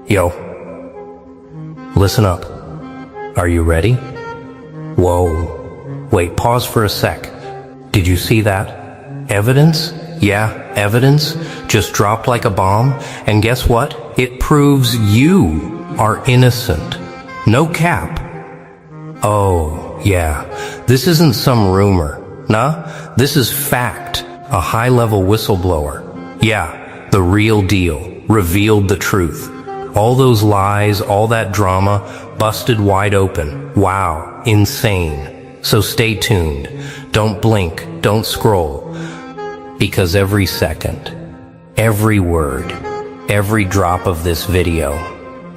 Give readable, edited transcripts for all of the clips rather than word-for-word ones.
Yo, listen up. Are you ready? Whoa. Wait, pause for a sec. Did you see that? Evidence? Yeah, evidence just dropped like a bomb. And guess what? It proves you are innocent. No cap. Oh, yeah. This isn't some rumor. Nah, this is fact. A high-level whistleblower. Yeah, the real deal. Revealed the truth. All those lies, all that drama, busted wide open. Wow, insane. So stay tuned. Don't blink, don't scroll. Because every second, every word, every drop of this video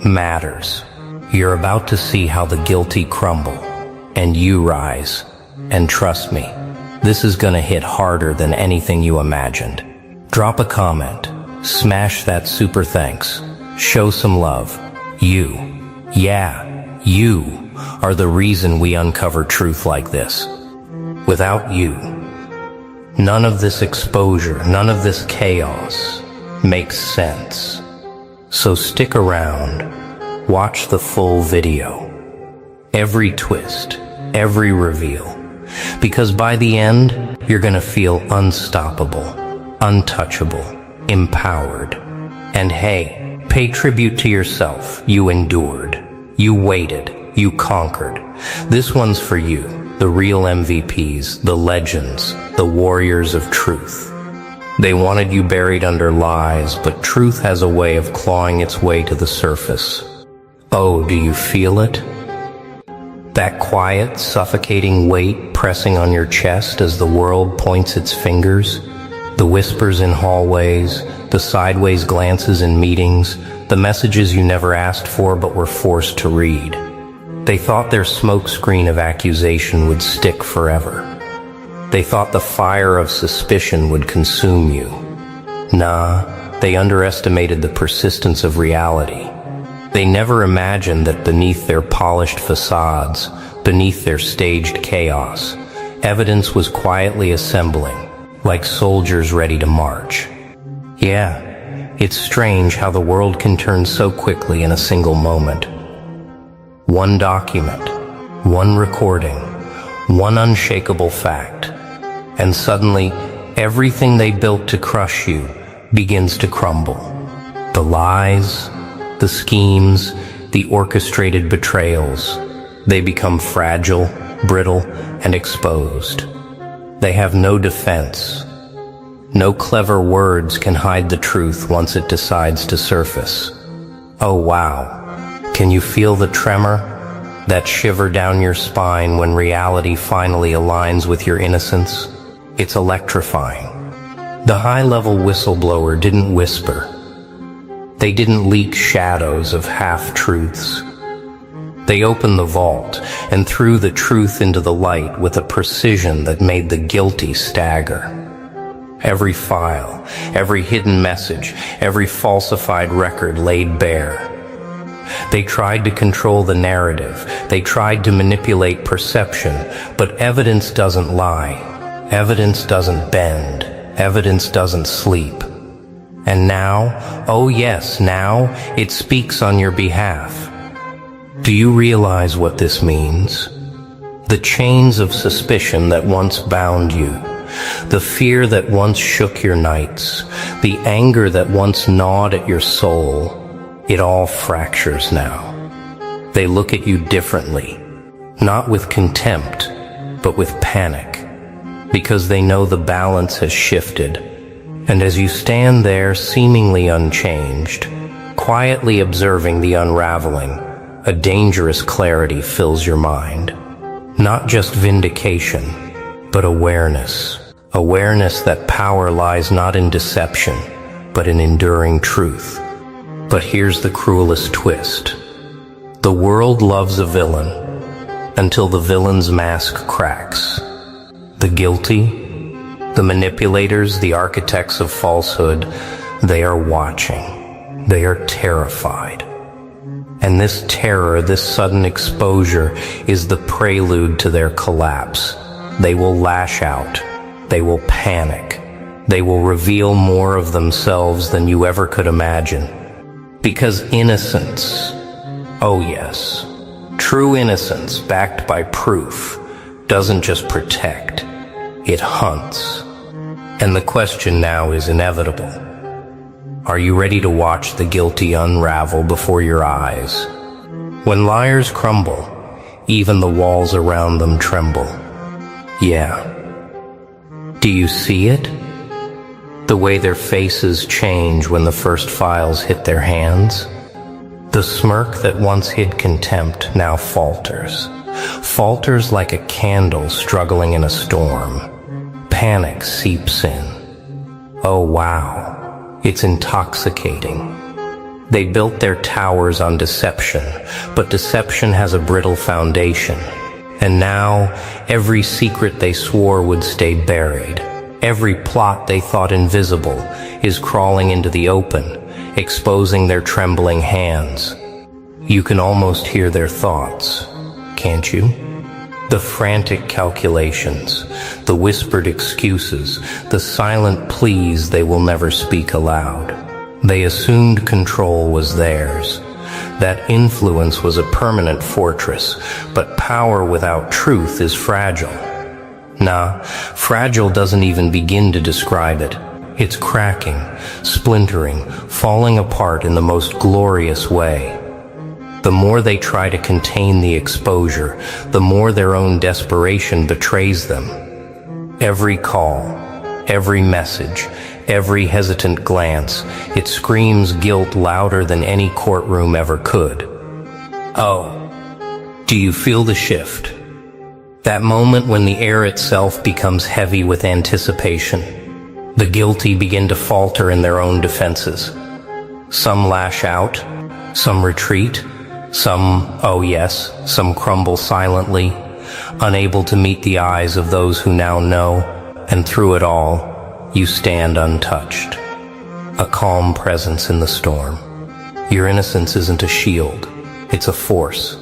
matters. You're about to see how the guilty crumble, and you rise. And trust me, this is gonna hit harder than anything you imagined. Drop a comment, smash that super thanks. Show some love. You, yeah, you are the reason we uncover truth like this. Without you, none of this exposure, none of this chaos makes sense. So stick around, watch the full video. Every twist, every reveal. Because by the end, you're gonna feel unstoppable, untouchable, empowered. And hey, pay tribute to yourself. You endured. You waited. You conquered. This one's for you, the real MVPs, the legends, the warriors of truth. They wanted you buried under lies, but truth has a way of clawing its way to the surface. Oh, do you feel it? That quiet, suffocating weight pressing on your chest as the world points its fingers? The whispers in hallways, the sideways glances in meetings, the messages you never asked for but were forced to read. They thought their smokescreen of accusation would stick forever. They thought the fire of suspicion would consume you. Nah, they underestimated the persistence of reality. They never imagined that beneath their polished facades, beneath their staged chaos, evidence was quietly assembling, like soldiers ready to march. Yeah, it's strange how the world can turn so quickly in a single moment. One document, one recording, one unshakable fact, and suddenly everything they built to crush you begins to crumble. The lies, the schemes, the orchestrated betrayals, they become fragile, brittle, and exposed. They have no defense. No clever words can hide the truth once it decides to surface. Oh wow, can you feel the tremor? That shiver down your spine when reality finally aligns with your innocence? It's electrifying. The high-level whistleblower didn't whisper. They didn't leak shadows of half-truths. They opened the vault and threw the truth into the light with a precision that made the guilty stagger. Every file, every hidden message, every falsified record laid bare. They tried to control the narrative. They tried to manipulate perception, but evidence doesn't lie. Evidence doesn't bend. Evidence doesn't sleep. And now, oh yes, now, it speaks on your behalf. Do you realize what this means? The chains of suspicion that once bound you, the fear that once shook your nights, the anger that once gnawed at your soul, it all fractures now. They look at you differently, not with contempt, but with panic, because they know the balance has shifted. And as you stand there seemingly unchanged, quietly observing the unraveling, a dangerous clarity fills your mind. Not just vindication, but awareness. Awareness that power lies not in deception, but in enduring truth. But here's the cruelest twist. The world loves a villain until the villain's mask cracks. The guilty, the manipulators, the architects of falsehood, they are watching. They are terrified. And this terror, this sudden exposure, is the prelude to their collapse. They will lash out. They will panic. They will reveal more of themselves than you ever could imagine. Because innocence, oh yes, true innocence backed by proof doesn't just protect, it hunts. And the question now is inevitable. Are you ready to watch the guilty unravel before your eyes? When liars crumble, even the walls around them tremble. Yeah. Do you see it? The way their faces change when the first files hit their hands? The smirk that once hid contempt now falters. Falters like a candle struggling in a storm. Panic seeps in. Oh wow, it's intoxicating. They built their towers on deception, but deception has a brittle foundation. And now, every secret they swore would stay buried, every plot they thought invisible is crawling into the open, exposing their trembling hands. You can almost hear their thoughts, can't you? The frantic calculations, the whispered excuses, the silent pleas they will never speak aloud. They assumed control was theirs, that influence was a permanent fortress, but power without truth is fragile. Nah, fragile doesn't even begin to describe it. It's cracking, splintering, falling apart in the most glorious way. The more they try to contain the exposure, the more their own desperation betrays them. Every call, every message, every hesitant glance, it screams guilt louder than any courtroom ever could. Oh, do you feel the shift? That moment when the air itself becomes heavy with anticipation. The guilty begin to falter in their own defenses. Some lash out, some retreat, some crumble silently, unable to meet the eyes of those who now know, and through it all, you stand untouched, a calm presence in the storm. Your innocence isn't a shield, it's a force.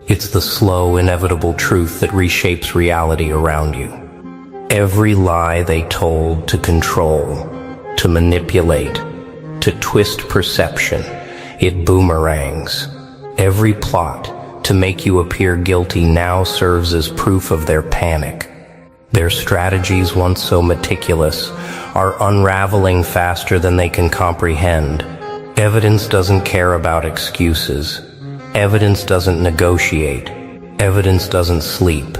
It's the slow, inevitable truth that reshapes reality around you. Every lie they told to control, to manipulate, to twist perception, it boomerangs. Every plot to make you appear guilty now serves as proof of their panic. Their strategies, once so meticulous, are unraveling faster than they can comprehend. Evidence doesn't care about excuses. Evidence doesn't negotiate. Evidence doesn't sleep,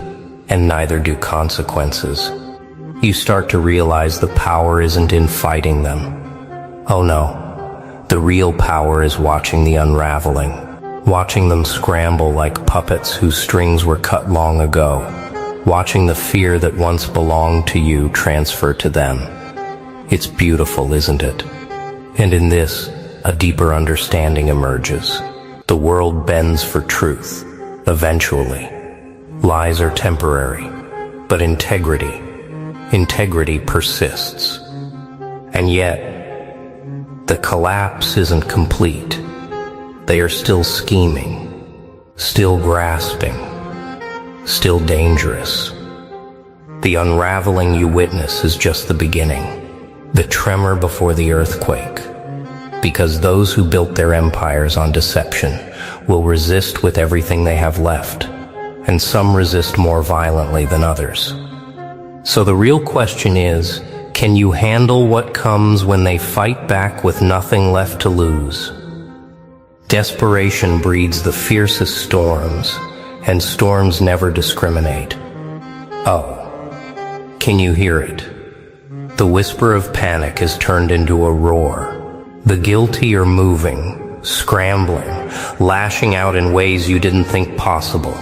and neither do consequences. You start to realize the power isn't in fighting them. Oh no, the real power is watching the unraveling, watching them scramble like puppets whose strings were cut long ago, watching the fear that once belonged to you transfer to them. It's beautiful, isn't it? And in this, a deeper understanding emerges. The world bends for truth, eventually. Lies are temporary, but integrity persists. And yet, the collapse isn't complete. They are still scheming, still grasping, still dangerous. The unraveling you witness is just the beginning, the tremor before the earthquake. Because those who built their empires on deception will resist with everything they have left, and some resist more violently than others. So the real question is, can you handle what comes when they fight back with nothing left to lose? Desperation breeds the fiercest storms, and storms never discriminate. Oh, can you hear it? The whisper of panic is turned into a roar. The guilty are moving, scrambling, lashing out in ways you didn't think possible.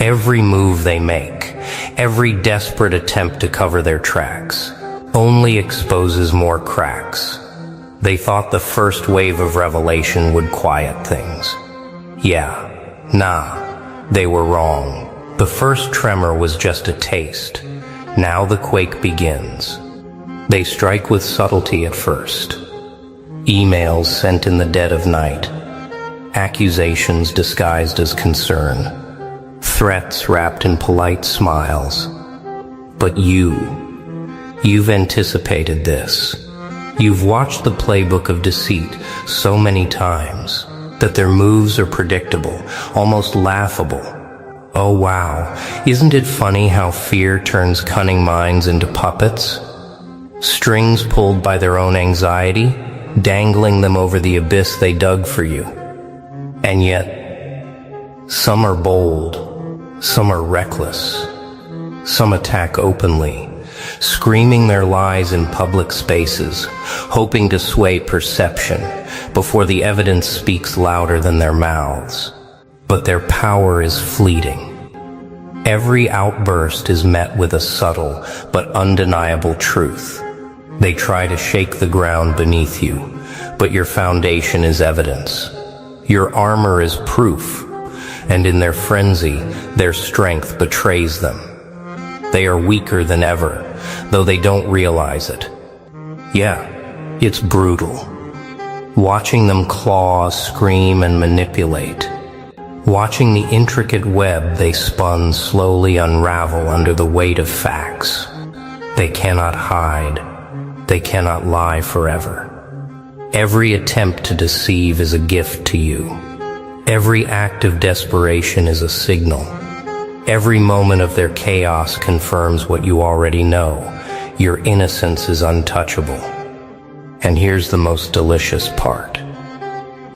Every move they make, every desperate attempt to cover their tracks, only exposes more cracks. They thought the first wave of revelation would quiet things. They were wrong. The first tremor was just a taste. Now the quake begins. They strike with subtlety at first. Emails sent in the dead of night, accusations disguised as concern, threats wrapped in polite smiles. But you've anticipated this. You've watched the playbook of deceit so many times that their moves are predictable, almost laughable. Oh wow, isn't it funny how fear turns cunning minds into puppets? Strings pulled by their own anxiety, dangling them over the abyss they dug for you. And yet, some are bold, some are reckless, some attack openly, screaming their lies in public spaces, hoping to sway perception before the evidence speaks louder than their mouths. But their power is fleeting. Every outburst is met with a subtle but undeniable truth. They try to shake the ground beneath you, but your foundation is evidence. Your armor is proof, and in their frenzy, their strength betrays them. They are weaker than ever, though they don't realize it. Yeah, it's brutal. Watching them claw, scream, and manipulate. Watching the intricate web they spun slowly unravel under the weight of facts. They cannot hide. They cannot lie forever. Every attempt to deceive is a gift to you. Every act of desperation is a signal. Every moment of their chaos confirms what you already know. Your innocence is untouchable. And here's the most delicious part.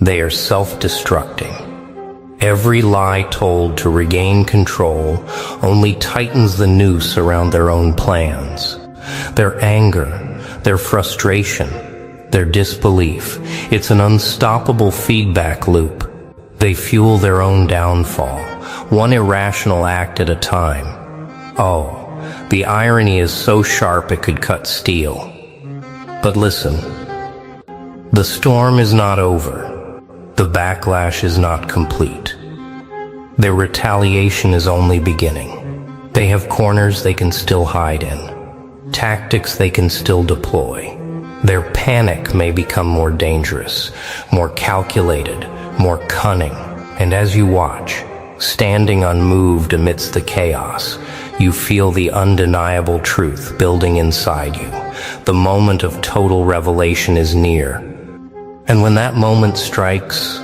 They are self-destructing. Every lie told to regain control only tightens the noose around their own plans. Their anger, their frustration, their disbelief, it's an unstoppable feedback loop. They fuel their own downfall, one irrational act at a time. Oh, the irony is so sharp it could cut steel. But listen, the storm is not over. The backlash is not complete. Their retaliation is only beginning. They have corners they can still hide in, tactics they can still deploy. Their panic may become more dangerous, more calculated, more cunning. And as you watch, standing unmoved amidst the chaos, you feel the undeniable truth building inside you. The moment of total revelation is near. And when that moment strikes,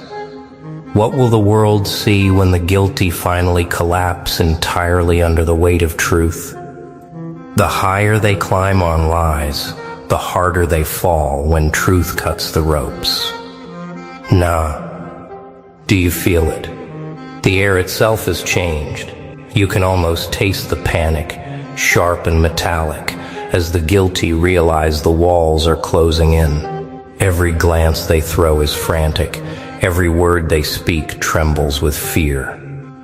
what will the world see when the guilty finally collapse entirely under the weight of truth? The higher they climb on lies, the harder they fall when truth cuts the ropes. Nah. Do you feel it? The air itself has changed. You can almost taste the panic, sharp and metallic, as the guilty realize the walls are closing in. Every glance they throw is frantic. Every word they speak trembles with fear.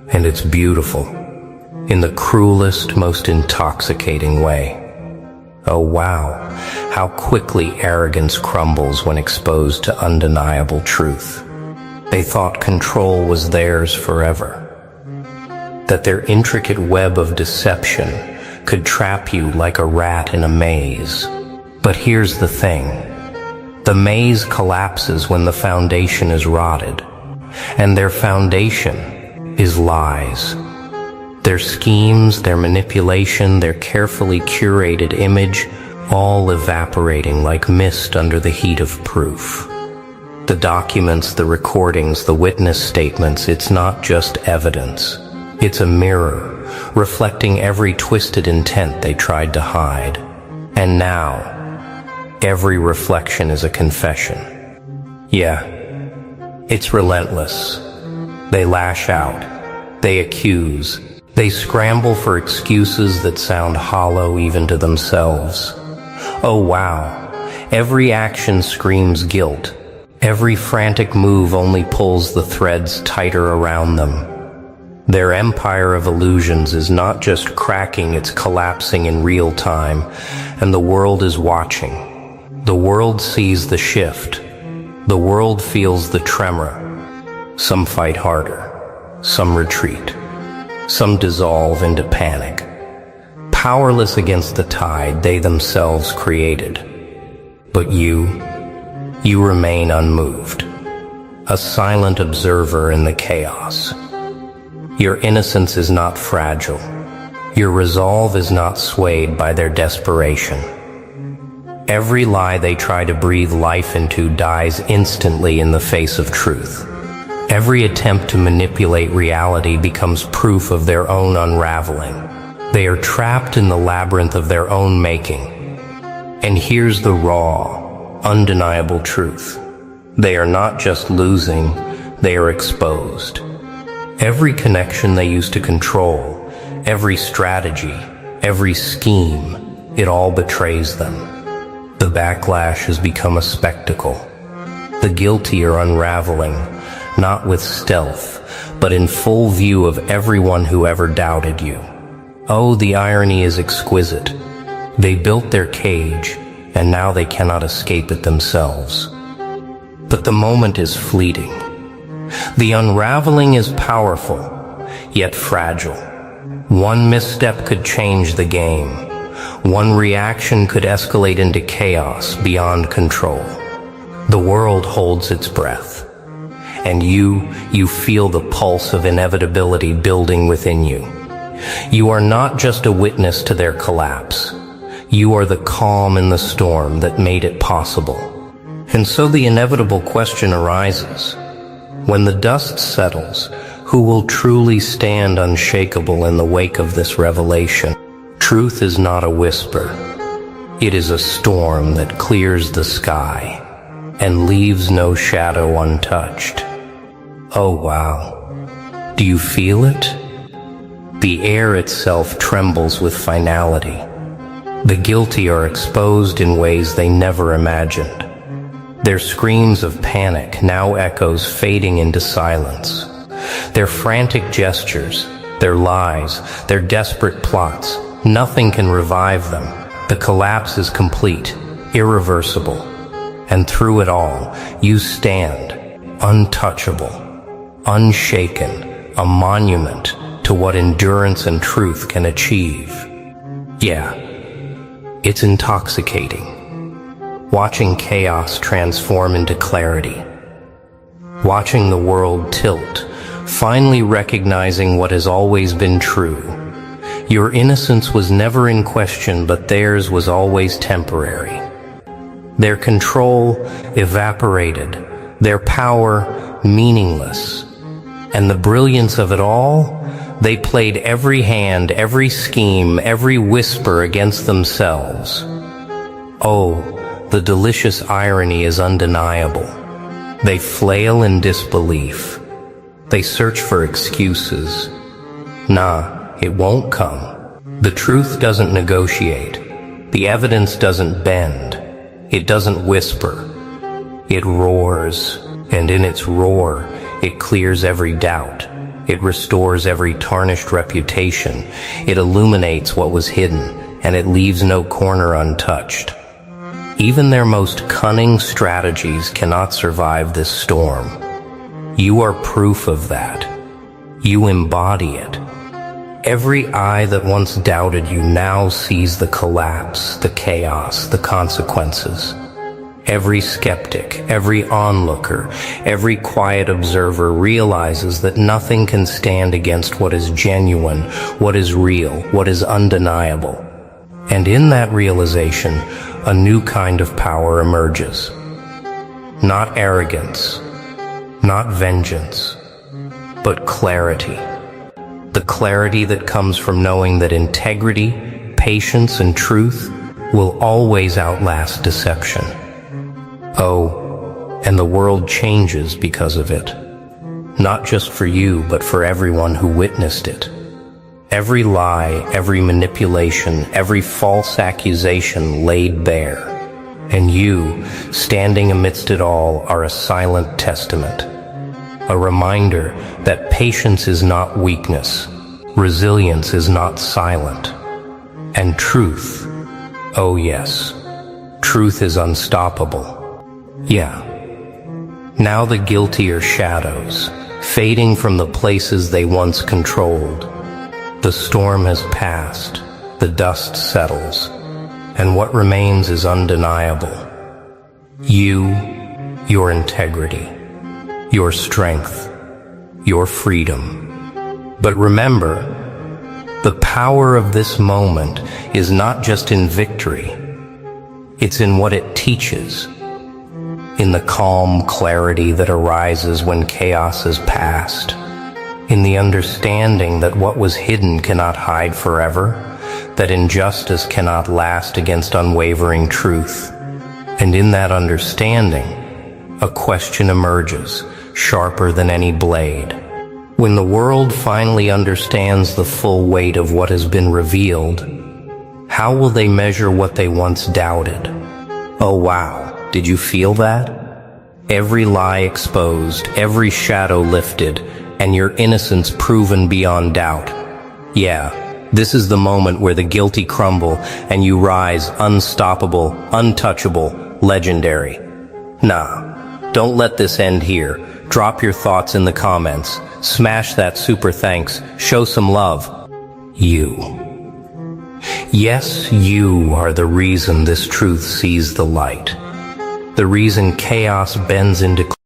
And it's beautiful, in the cruelest, most intoxicating way. Oh wow, how quickly arrogance crumbles when exposed to undeniable truth. They thought control was theirs forever, that their intricate web of deception could trap you like a rat in a maze. But here's the thing. The maze collapses when the foundation is rotted, and their foundation is lies. Their schemes, their manipulation, their carefully curated image, all evaporating like mist under the heat of proof. The documents, the recordings, the witness statements, it's not just evidence. It's a mirror, reflecting every twisted intent they tried to hide. And now, every reflection is a confession. Yeah, it's relentless. They lash out. They accuse. They scramble for excuses that sound hollow even to themselves. Oh wow, every action screams guilt. Every frantic move only pulls the threads tighter around them. Their empire of illusions is not just cracking, it's collapsing in real time, and the world is watching. The world sees the shift. The world feels the tremor. Some fight harder. Some retreat. Some dissolve into panic. Powerless against the tide they themselves created. But you remain unmoved, a silent observer in the chaos. Your innocence is not fragile. Your resolve is not swayed by their desperation. Every lie they try to breathe life into dies instantly in the face of truth. Every attempt to manipulate reality becomes proof of their own unraveling. They are trapped in the labyrinth of their own making. And here's the raw, undeniable truth. They are not just losing, they are exposed. Every connection they used to control, every strategy, every scheme, it all betrays them. The backlash has become a spectacle. The guilty are unraveling, not with stealth, but in full view of everyone who ever doubted you. Oh, the irony is exquisite. They built their cage, and now they cannot escape it themselves. But the moment is fleeting. The unraveling is powerful, yet fragile. One misstep could change the game. One reaction could escalate into chaos beyond control. The world holds its breath. And you feel the pulse of inevitability building within you. You are not just a witness to their collapse. You are the calm in the storm that made it possible. And so the inevitable question arises. When the dust settles, who will truly stand unshakable in the wake of this revelation? Truth is not a whisper. It is a storm that clears the sky and leaves no shadow untouched. Oh wow. Do you feel it? The air itself trembles with finality. The guilty are exposed in ways they never imagined. Their screams of panic now echoes fading into silence. Their frantic gestures, their lies, their desperate plots, nothing can revive them. The collapse is complete, irreversible. And through it all, you stand, untouchable, unshaken, a monument to what endurance and truth can achieve. Yeah, it's intoxicating. Watching chaos transform into clarity. Watching the world tilt, finally recognizing what has always been true. Your innocence was never in question, but theirs was always temporary. Their control evaporated, their power meaningless. And the brilliance of it all, they played every hand, every scheme, every whisper against themselves. Oh, the delicious irony is undeniable. They flail in disbelief. They search for excuses. Nah, it won't come. The truth doesn't negotiate. The evidence doesn't bend. It doesn't whisper. It roars, and in its roar, it clears every doubt. It restores every tarnished reputation. It illuminates what was hidden, and it leaves no corner untouched. Even their most cunning strategies cannot survive this storm. You are proof of that. You embody it. Every eye that once doubted you now sees the collapse, the chaos, the consequences. Every skeptic, every onlooker, every quiet observer realizes that nothing can stand against what is genuine, what is real, what is undeniable. And in that realization, a new kind of power emerges. Not arrogance, not vengeance, but clarity. The clarity that comes from knowing that integrity, patience, and truth will always outlast deception. Oh, and the world changes because of it. Not just for you, but for everyone who witnessed it. Every lie, every manipulation, every false accusation laid bare. And you, standing amidst it all, are a silent testament. A reminder that patience is not weakness, resilience is not silent, and truth, oh yes, truth is unstoppable. Yeah. Now the guilty are shadows, fading from the places they once controlled. The storm has passed, the dust settles, and what remains is undeniable. You, your integrity, your strength, your freedom. But remember, the power of this moment is not just in victory. It's in what it teaches, in the calm clarity that arises when chaos is past, in the understanding that what was hidden cannot hide forever, that injustice cannot last against unwavering truth. And in that understanding, a question emerges, sharper than any blade. When the world finally understands the full weight of what has been revealed, how will they measure what they once doubted? Oh wow, did you feel that? Every lie exposed, every shadow lifted, and your innocence proven beyond doubt. Yeah, this is the moment where the guilty crumble and you rise unstoppable, untouchable, legendary. Nah, don't let this end here. Drop your thoughts in the comments. Smash that super thanks. Show some love. You. Yes, you are the reason this truth sees the light. The reason chaos bends into